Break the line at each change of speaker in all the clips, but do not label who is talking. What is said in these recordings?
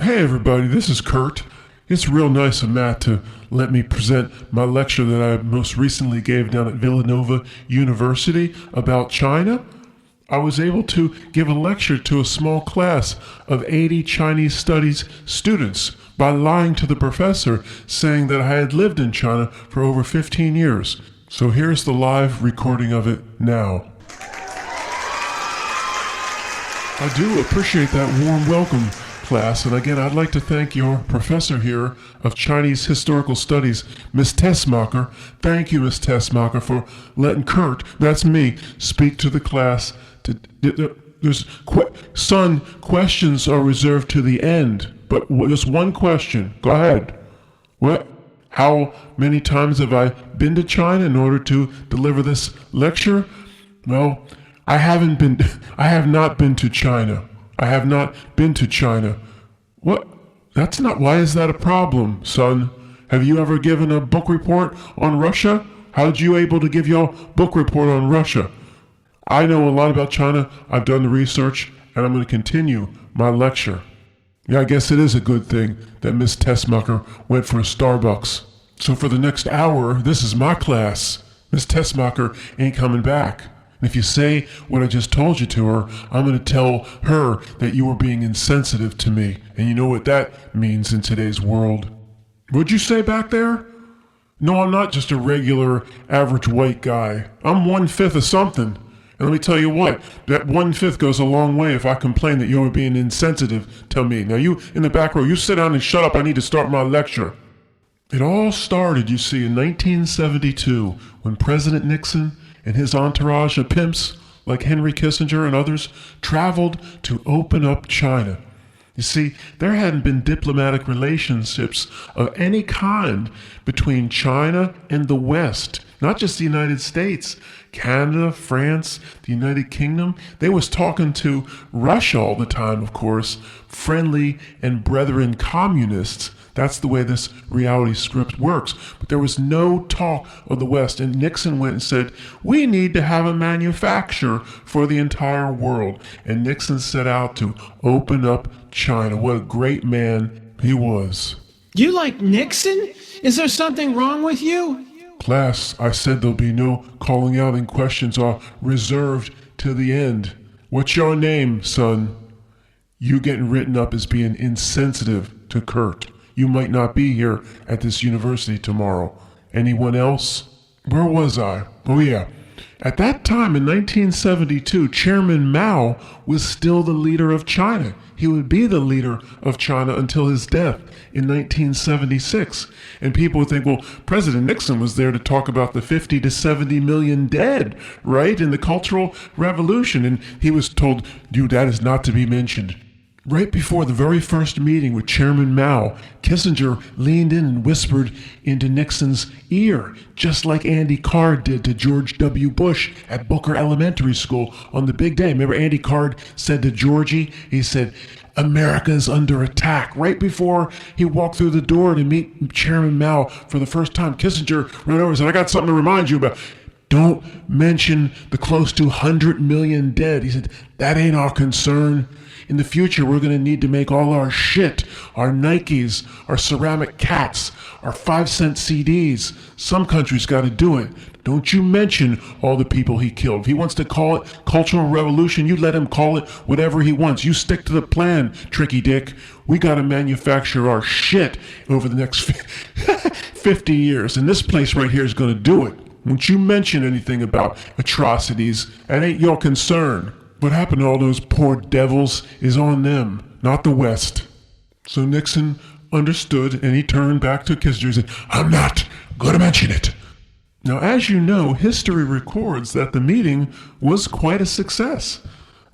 Hey everybody, this is Kurt. It's real nice of Matt to let me present my lecture that I most recently gave down at Villanova University about China. I was able to give a lecture to a small class of 80 Chinese studies students by lying to the professor, saying that I had lived in China for over 15 years. So here's the live recording of it now. I do appreciate that warm welcome, class, and again, I'd like to thank your professor here of Chinese Historical Studies, Miss Tessmacher. Thank you, Miss Tessmacher, for letting Kurt, that's me, speak to the class. Son, questions are reserved to the end, but just one question. Go ahead. What? How many times have I been to China in order to deliver this lecture? Well, I have not been to China. I have not been to China. What? Why is that a problem, son? Have you ever given a book report on Russia? How did you able to give your book report on Russia? I know a lot about China. I've done the research, and I'm going to continue my lecture. Yeah, I guess it is a good thing that Miss Tessmacher went for a Starbucks. So for the next hour, this is my class. Miss Tessmacher ain't coming back. And if you say what I just told you to her, I'm going to tell her that you were being insensitive to me. And you know what that means in today's world. What'd you say back there? No, I'm not just a regular, average white guy. I'm 1/5 of something. And let me tell you what, that 1/5 goes a long way if I complain that you're being insensitive to me. Now you, in the back row, you sit down and shut up. I need to start my lecture. It all started, you see, in 1972 when President Nixon and his entourage of pimps like Henry Kissinger and others traveled to open up China. You see, there hadn't been diplomatic relationships of any kind between China and the West, not just the United States. Canada, France, the United Kingdom, they was talking to Russia all the time, of course, friendly and brethren communists. That's the way this reality script works. But there was no talk of the West. And Nixon went and said, we need to have a manufacturer for the entire world. And Nixon set out to open up China. What a great man he was.
You like Nixon? Is there something wrong with you?
Class, I said there'll be no calling out and questions are reserved to the end. What's your name, son? You getting written up as being insensitive to Kurt. You might not be here at this university tomorrow. Anyone else? Where was I? Oh yeah. At that time in 1972, Chairman Mao was still the leader of China. He would be the leader of China until his death in 1976. And people would think, well, President Nixon was there to talk about the 50 to 70 million dead, right, in the Cultural Revolution. And he was told, dude, that is not to be mentioned. Right before the very first meeting with Chairman Mao, Kissinger leaned in and whispered into Nixon's ear, just like Andy Card did to George W. Bush at Booker Elementary School on the big day. Remember Andy Card said to Georgie, he said, America is under attack. Right before he walked through the door to meet Chairman Mao for the first time, Kissinger ran over and said, I got something to remind you about. Don't mention the close to 100 million dead. He said, that ain't our concern. In the future, we're going to need to make all our shit, our Nikes, our ceramic cats, our 5-cent CDs. Some countries got to do it. Don't you mention all the people he killed. If he wants to call it Cultural Revolution, you let him call it whatever he wants. You stick to the plan, Tricky Dick. We got to manufacture our shit over the next 50 years. And this place right here is going to do it. Don't you mention anything about atrocities. That ain't your concern. What happened to all those poor devils is on them, not the West. So Nixon understood and he turned back to Kissinger and said, I'm not going to mention it. Now, as you know, history records that the meeting was quite a success.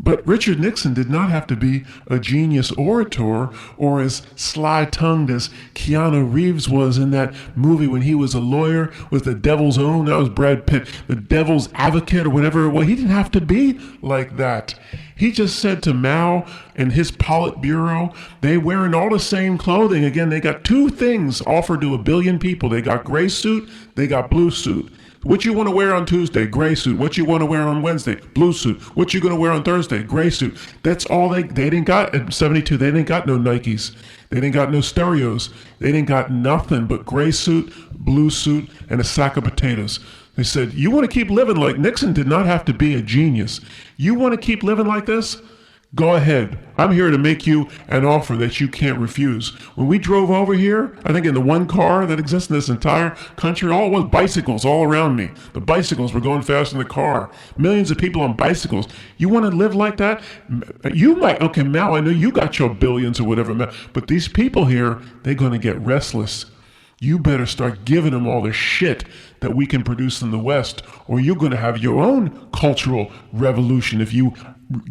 But Richard Nixon did not have to be a genius orator or as sly-tongued as Keanu Reeves was in that movie when he was a lawyer with the devil's own. That was Brad Pitt, the devil's advocate or whatever. Well, he didn't have to be like that. He just said to Mao and his Politburo, they wearing all the same clothing. Again, they got two things offered to 1 billion people. They got gray suit, they got blue suit. What you want to wear on Tuesday? Gray suit. What you want to wear on Wednesday? Blue suit. What you going to wear on Thursday? Gray suit. That's all they didn't got at 72. They didn't got no Nikes. They didn't got no stereos. They didn't got nothing but gray suit, blue suit, and a sack of potatoes. They said, you want to keep living like Nixon did not have to be a genius. You want to keep living like this? Go ahead. I'm here to make you an offer that you can't refuse. When we drove over here, I think in the one car that exists in this entire country, all it was bicycles all around me. The bicycles were going fast in the car. Millions of people on bicycles. You want to live like that? You might. Okay, Mao, I know you got your billions or whatever, but these people here, they're going to get restless. You better start giving them all the shit that we can produce in the West, or you're going to have your own cultural revolution if you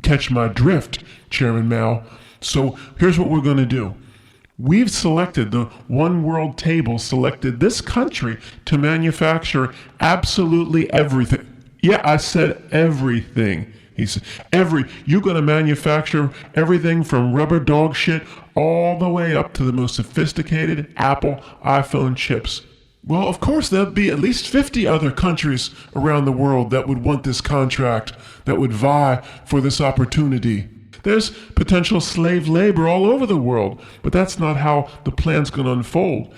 catch my drift, Chairman Mao. So here's what we're going to do. We've selected, the One World Table selected this country to manufacture absolutely everything. Yeah, I said everything. He said, you're going to manufacture everything from rubber dog shit all the way up to the most sophisticated Apple iPhone chips. Well, of course, there'll be at least 50 other countries around the world that would want this contract, that would vie for this opportunity. There's potential slave labor all over the world, but that's not how the plan's going to unfold.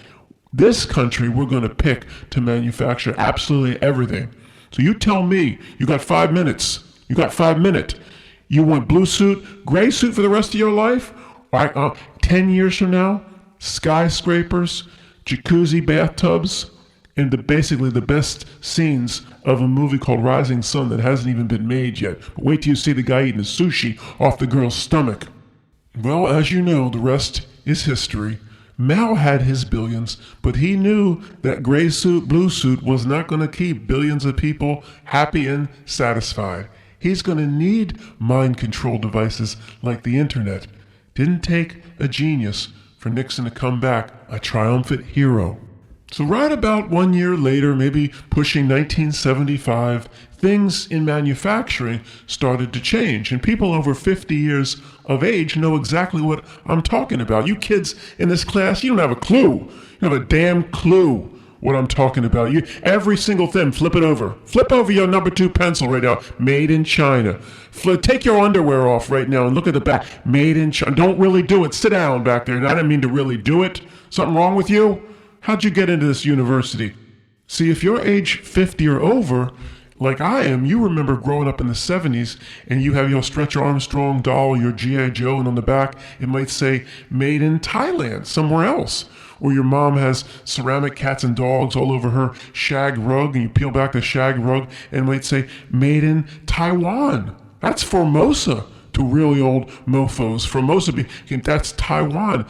This country we're going to pick to manufacture absolutely everything. So you tell me, you got 5 minutes. You got 5 minutes. You want blue suit, gray suit for the rest of your life? All right, 10 years from now, skyscrapers, jacuzzi bathtubs, and basically the best scenes of a movie called Rising Sun that hasn't even been made yet. But wait till you see the guy eating the sushi off the girl's stomach. Well, as you know, the rest is history. Mao had his billions, but he knew that gray suit, blue suit was not going to keep billions of people happy and satisfied. He's going to need mind control devices like the internet. Didn't take a genius for Nixon to come back a triumphant hero. So right about 1 year later, maybe pushing 1975, things in manufacturing started to change. And people over 50 years of age know exactly what I'm talking about. You kids in this class, you don't have a clue. You have a damn clue what I'm talking about. Every single thing, flip it over. Flip over your number 2 pencil right now. Made in China. Take your underwear off right now and look at the back. Made in China. Don't really do it. Sit down back there. I didn't mean to really do it. Something wrong with you? How'd you get into this university? See, if you're age 50 or over, like I am, you remember growing up in the 70s and you have your Stretch Armstrong doll, your G.I. Joe, and on the back it might say made in Thailand, somewhere else. Or your mom has ceramic cats and dogs all over her shag rug, and you peel back the shag rug and it might say made in Taiwan. That's Formosa to really old mofos. Formosa, that's Taiwan.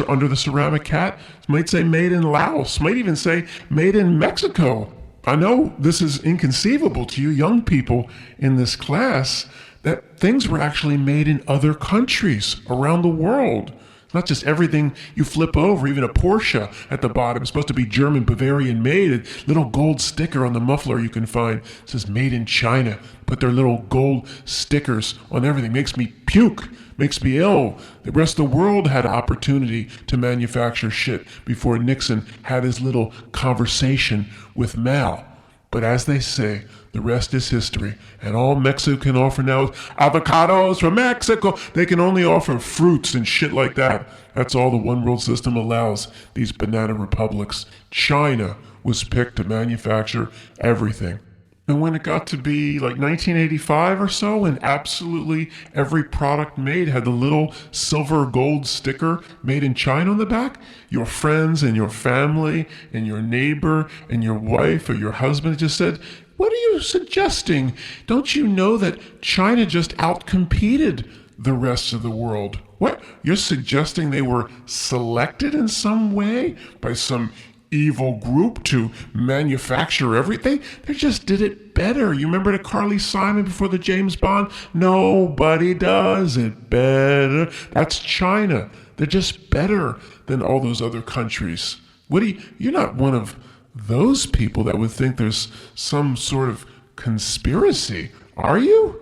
Under the ceramic cat, it might say made in Laos, might even say made in Mexico. I know this is inconceivable to you young people in this class, that things were actually made in other countries around the world. Not just everything you flip over, even a Porsche at the bottom. It's supposed to be German, Bavarian made. A little gold sticker on the muffler you can find. It says made in China. Put their little gold stickers on everything. Makes me puke. Makes me ill. The rest of the world had opportunity to manufacture shit before Nixon had his little conversation with Mao. But as they say, the rest is history. And all Mexico can offer now is avocados from Mexico. They can only offer fruits and shit like that. That's all the one world system allows these banana republics. China was picked to manufacture everything. And when it got to be like 1985 or so, and absolutely every product made had the little silver or gold sticker made in China on the back, your friends and your family and your neighbor and your wife or your husband just said, "What are you suggesting? Don't you know that China just outcompeted the rest of the world?" What? You're suggesting they were selected in some way by some evil group to manufacture everything? They just did it better. You remember the Carly Simon before the James Bond? Nobody does it better. That's China. They're just better than all those other countries. You're not one of those people that would think there's some sort of conspiracy, are you?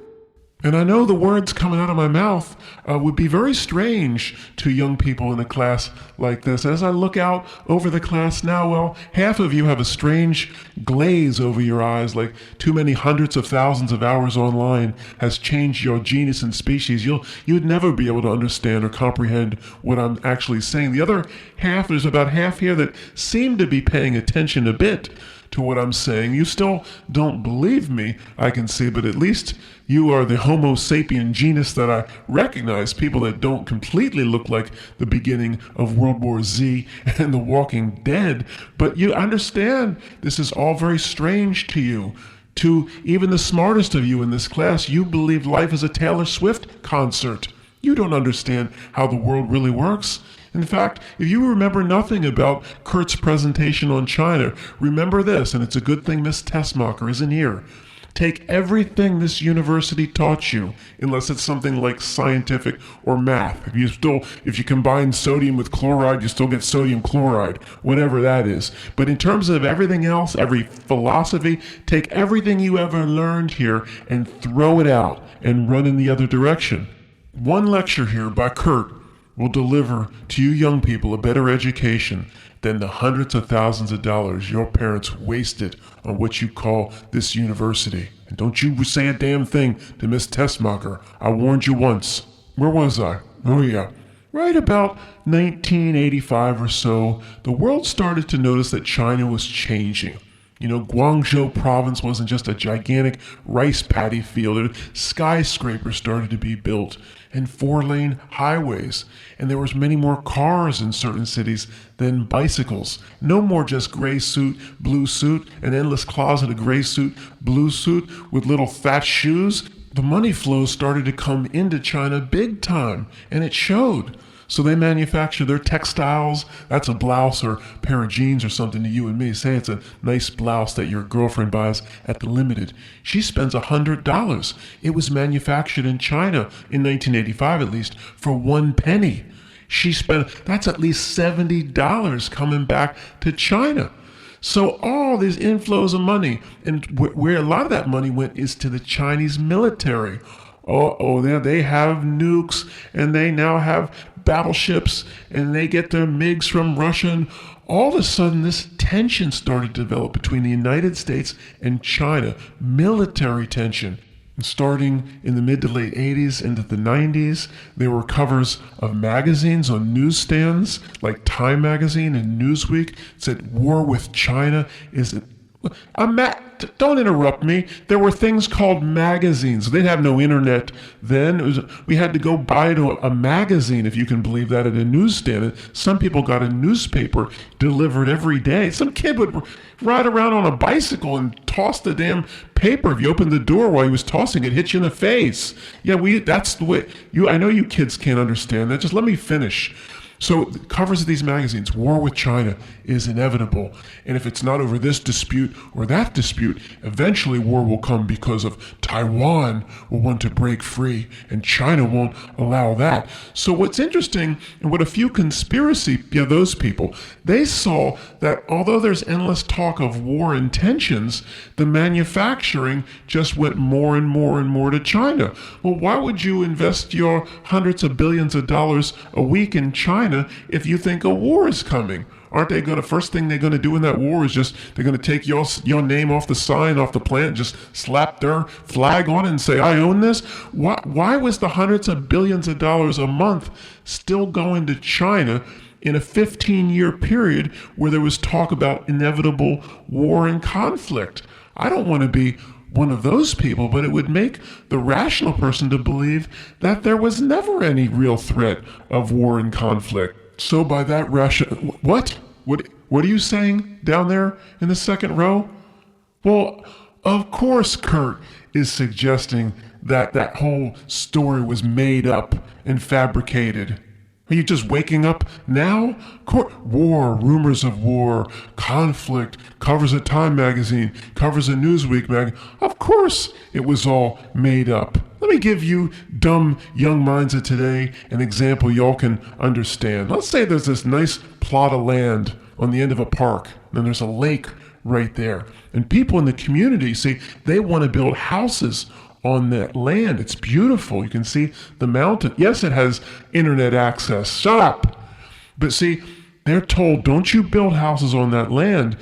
And I know the words coming out of my mouth would be very strange to young people in a class like this. As I look out over the class now, well, half of you have a strange glaze over your eyes, like too many hundreds of thousands of hours online has changed your genus and species. You'd never be able to understand or comprehend what I'm actually saying. The other half, there's about half here that seem to be paying attention a bit to what I'm saying. You still don't believe me, I can see, but at least you are the Homo sapien genus that I recognize, people that don't completely look like the beginning of World War Z and The Walking Dead. But you understand this is all very strange to you. To even the smartest of you in this class, you believe life is a Taylor Swift concert. You don't understand how the world really works. In fact, if you remember nothing about Kurt's presentation on China, remember this, and it's a good thing Miss Tessmacher isn't here. Take everything this university taught you, unless it's something like scientific or math. If you combine sodium with chloride, you still get sodium chloride, whatever that is. But in terms of everything else, every philosophy, take everything you ever learned here and throw it out and run in the other direction. One lecture here by Kurt will deliver to you young people a better education than the hundreds of thousands of dollars your parents wasted on what you call this university. And don't you say a damn thing to Miss Tessmacher. I warned you once. Where was I? Oh yeah. Right about 1985 or so, the world started to notice that China was changing. You know, Guangzhou province wasn't just a gigantic rice paddy field. Skyscrapers started to be built and 4-lane highways. And there was many more cars in certain cities than bicycles. No more just gray suit, blue suit, an endless closet of gray suit, blue suit with little fat shoes. The money flows started to come into China big time, and it showed. So they manufacture their textiles. That's a blouse or a pair of jeans or something to you and me. Say it's a nice blouse that your girlfriend buys at the Limited. She spends $100. It was manufactured in China in 1985 at least for 1 penny. That's at least $70 coming back to China. So all these inflows of money, and where a lot of that money went is to the Chinese military. They have nukes, and they now have battleships, and they get their MiGs from Russia. And all of a sudden, this tension started to develop between the United States and China, military tension. And starting in the mid to late 80s into the 90s, there were covers of magazines on newsstands, like Time Magazine and Newsweek, said war with China is don't interrupt me. There were things called magazines. They didn't have no internet then. We had to go buy a magazine, if you can believe that, at a newsstand. Some people got a newspaper delivered every day. Some kid would ride around on a bicycle and toss the damn paper. If you opened the door while he was tossing it, hit you in the face. Yeah, that's the way. I know you kids can't understand that. Just let me finish. So the covers of these magazines, war with China is inevitable. And if it's not over this dispute or that dispute, eventually war will come because of Taiwan will want to break free and China won't allow that. So what's interesting, and what a few those people, they saw that although there's endless talk of war and tensions, the manufacturing just went more and more and more to China. Well, why would you invest your hundreds of billions of dollars a week in China if you think a war is coming? Aren't they first thing they're going to do in that war is they're going to take your name off the sign, off the plant, just slap their flag on it and say, I own this? Why was the hundreds of billions of dollars a month still going to China in a 15-year period where there was talk about inevitable war and conflict? I don't want to be one of those people, but it would make the rational person to believe that there was never any real threat of war and conflict. So by that What are you saying down there in the second row? Well, of course Kurt is suggesting that whole story was made up and fabricated. Are you just waking up now? War, rumors of war, conflict, covers of Time Magazine, covers of Newsweek magazine. Of course it was all made up. Let me give you dumb young minds of today an example y'all can understand. Let's say there's this nice plot of land on the end of a park, and there's a lake right there. And people in the community, see, they want to build houses on that land. It's beautiful. You can see the mountain. Yes, it has internet access. Shut up. But see, they're told, don't you build houses on that land.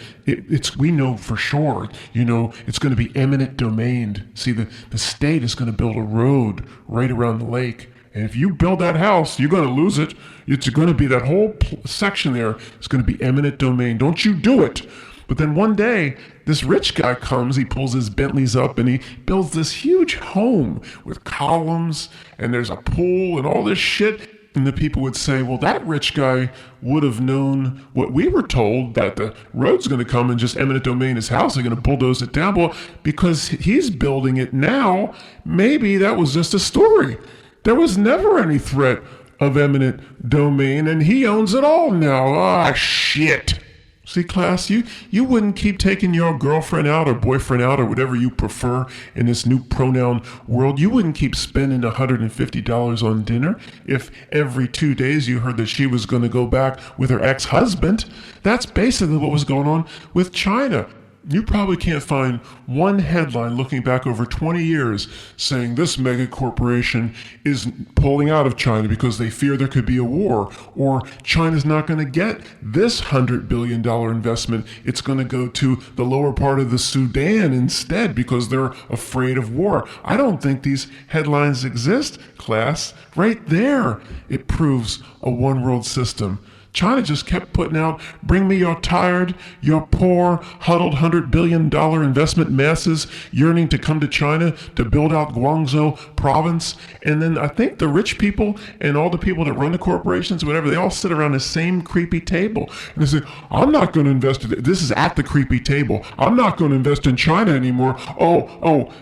We know for sure, it's going to be eminent domain. See, the state is going to build a road right around the lake. And if you build that house, you're going to lose it. It's going to be that whole section there. It's going to be eminent domain. Don't you do it. But then one day, this rich guy comes, he pulls his Bentleys up, and he builds this huge home with columns, and there's a pool and all this shit. And the people would say, well, that rich guy would have known what we were told, that the road's going to come and just eminent domain his house. They're going to bulldoze it down. Well, because he's building it now, maybe that was just a story. There was never any threat of eminent domain, and he owns it all now. Ah, shit. See, class, you wouldn't keep taking your girlfriend out or boyfriend out or whatever you prefer in this new pronoun world. You wouldn't keep spending $150 on dinner if every 2 days you heard that she was going to go back with her ex-husband. That's basically what was going on with China. You probably can't find one headline looking back over 20 years saying this mega corporation is pulling out of China because they fear there could be a war, or China's not going to get this $100 billion investment. It's going to go to the lower part of the Sudan instead because they're afraid of war. I don't think these headlines exist, class. Right there, it proves a one world system. China just kept putting out, bring me your tired, your poor, huddled $100 billion investment masses yearning to come to China to build out Guangzhou province. And then I think the rich people and all the people that run the corporations, whatever, they all sit around the same creepy table. And they say, I'm not going to invest in it. This is at the creepy table. I'm not going to invest in China anymore.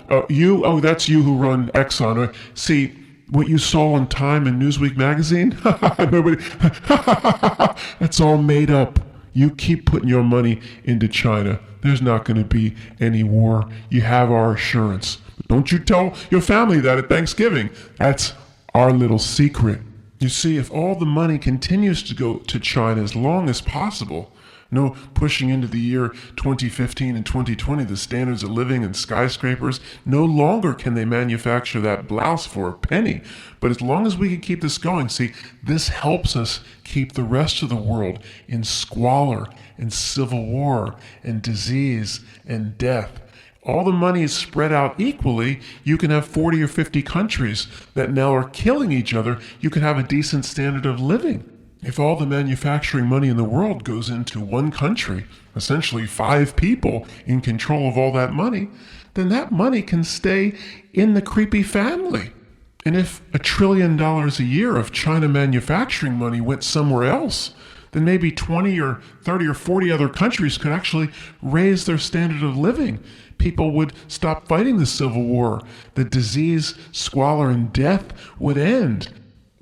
That's you who run Exxon. See, what you saw on Time and Newsweek magazine? Nobody. That's all made up. You keep putting your money into China. There's not going to be any war. You have our assurance. But don't you tell your family that at Thanksgiving. That's our little secret. You see, if all the money continues to go to China as long as possible, no pushing into the year 2015 and 2020, the standards of living and skyscrapers, no longer can they manufacture that blouse for a penny. But as long as we can keep this going, see, this helps us keep the rest of the world in squalor and civil war and disease and death. All the money is spread out equally. You can have 40 or 50 countries that now are killing each other. You can have a decent standard of living. If all the manufacturing money in the world goes into one country, essentially 5 people in control of all that money, then that money can stay in the creepy family. And if $1 trillion a year of China manufacturing money went somewhere else, then maybe 20 or 30 or 40 other countries could actually raise their standard of living. People would stop fighting the Civil War. The disease, squalor, and death would end.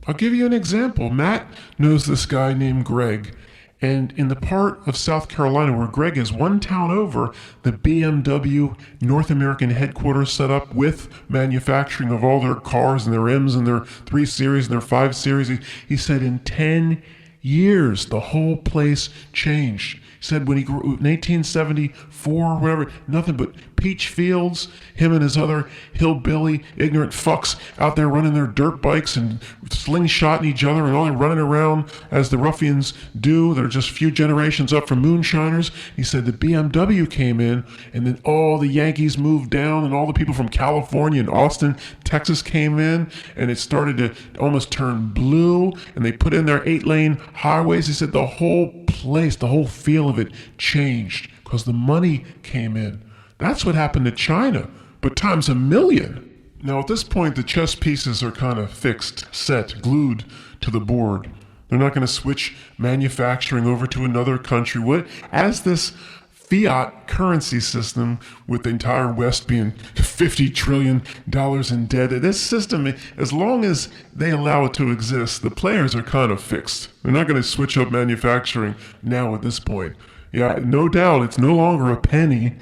I'll give you an example. Matt knows this guy named Greg. And in the part of South Carolina where Greg is, one town over, the BMW North American headquarters set up with manufacturing of all their cars and their M's and their 3 Series and their 5 Series. He said in 10 years, the whole place changed. He said when he grew in 1874, whatever, nothing but peach fields, him and his other hillbilly, ignorant fucks out there running their dirt bikes and slingshotting each other and all running around as the ruffians do. They're just a few generations up from moonshiners. He said the BMW came in and then all the Yankees moved down and all the people from California and Austin, Texas came in and it started to almost turn blue and they put in their 8-lane highways. He said the whole place, the whole feel of it changed because the money came in. That's what happened to China, but times a million. Now at this point, the chess pieces are kind of fixed, set, glued to the board. They're not going to switch manufacturing over to another country. As this fiat currency system with the entire West being $50 trillion in debt, this system, as long as they allow it to exist, the players are kind of fixed. They're not going to switch up manufacturing now at this point. Yeah, no doubt it's no longer a penny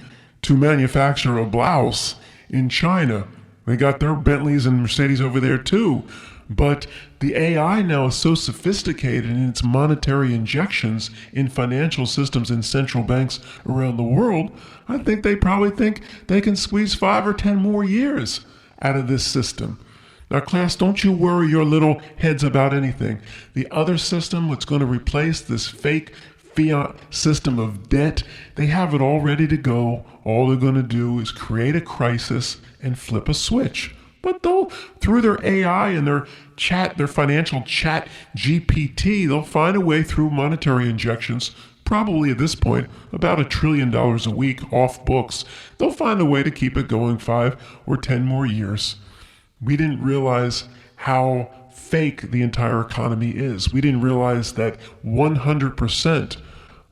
to manufacture a blouse in China. They got their Bentleys and Mercedes over there too. But the AI now is so sophisticated in its monetary injections in financial systems in central banks around the world, I think they probably think they can squeeze 5 or 10 more years out of this system. Now, class, don't you worry your little heads about anything. The other system, what's going to replace this fake fiat system of debt, they have it all ready to go. All they're going to do is create a crisis and flip a switch. But through their AI and their financial chat GPT, they'll find a way through monetary injections, probably at this point about $1 trillion a week off books. They'll find a way to keep it going 5 or 10 more years. We didn't realize how fake the entire economy is. We didn't realize that 100%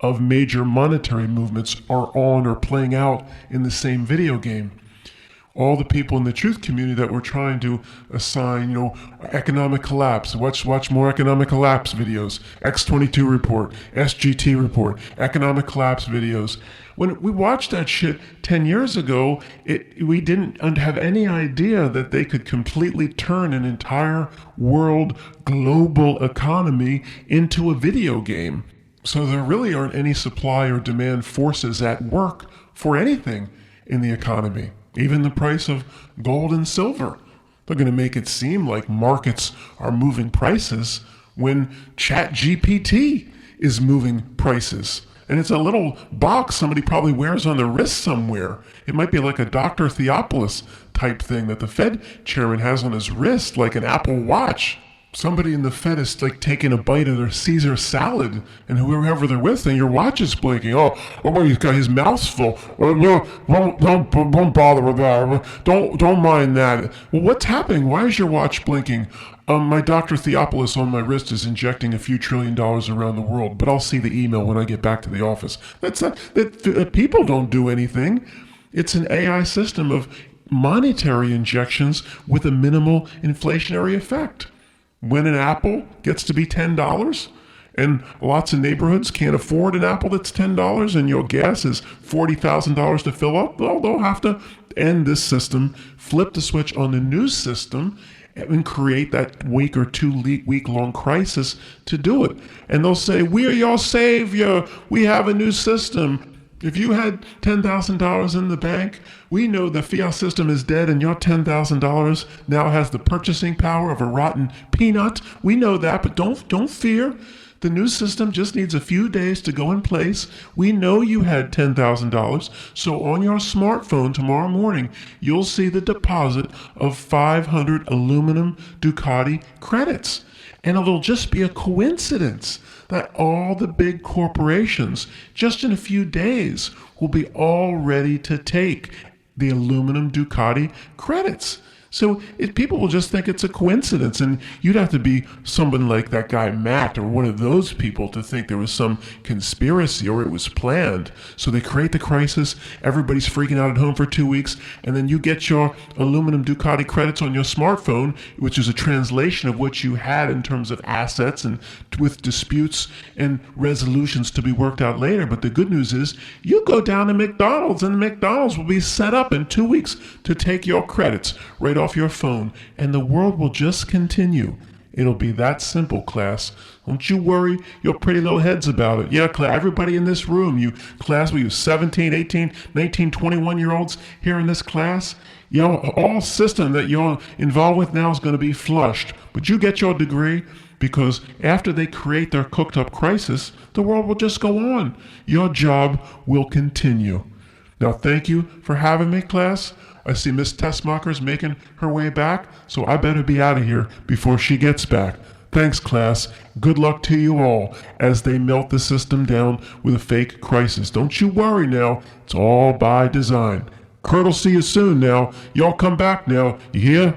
of major monetary movements are on or playing out in the same video game. All the people in the truth community that were trying to assign, economic collapse. Watch more economic collapse videos. X22 report, SGT report, economic collapse videos. When we watched that shit 10 years ago, we didn't have any idea that they could completely turn an entire world global economy into a video game. So there really aren't any supply or demand forces at work for anything in the economy. Even the price of gold and silver. They're going to make it seem like markets are moving prices when ChatGPT is moving prices. And it's a little box somebody probably wears on their wrist somewhere. It might be like a Dr. Theopolis type thing that the Fed chairman has on his wrist, like an Apple Watch. Somebody in the Fed is like taking a bite of their Caesar salad, and whoever they're with, and your watch is blinking. Oh, he's got his mouth's full. No, don't bother with that. Don't mind that. Well, what's happening? Why is your watch blinking? My Dr. Theopolis on my wrist is injecting a few $1 trillion around the world, but I'll see the email when I get back to the office. That people don't do anything. It's an AI system of monetary injections with a minimal inflationary effect. When an apple gets to be $10 and lots of neighborhoods can't afford an apple that's $10 and your gas is $40,000 to fill up, well, they'll have to end this system, flip the switch on the new system, and create that week or 2 week long crisis to do it. And they'll say, we're your savior. We have a new system. If you had $10,000 in the bank, we know the fiat system is dead and your $10,000 now has the purchasing power of a rotten peanut. We know that, but don't fear. The new system just needs a few days to go in place. We know you had $10,000, so on your smartphone tomorrow morning, you'll see the deposit of 500 aluminum Ducati credits. And it'll just be a coincidence that all the big corporations, just in a few days, will be all ready to take the aluminum Ducati credits. So people will just think it's a coincidence, and you'd have to be someone like that guy Matt or one of those people to think there was some conspiracy or it was planned. So they create the crisis, everybody's freaking out at home for 2 weeks, and then you get your aluminum Ducati credits on your smartphone, which is a translation of what you had in terms of assets and with disputes and resolutions to be worked out later. But the good news is you go down to McDonald's and McDonald's will be set up in 2 weeks to take your credits right off your phone, and the world will just continue. It'll be that simple, class. Don't you worry your pretty little heads about it. Yeah, class, everybody in this room, you 17, 18, 19, 21-year-olds here in this class, all system that you're involved with now is going to be flushed. But you get your degree because after they create their cooked-up crisis, the world will just go on. Your job will continue. Now, thank you for having me, class. I see Miss Tessmacher's making her way back, so I better be out of here before she gets back. Thanks, class. Good luck to you all as they melt the system down with a fake crisis. Don't you worry now. It's all by design. Kurt'll see you soon now. Y'all come back now. You hear?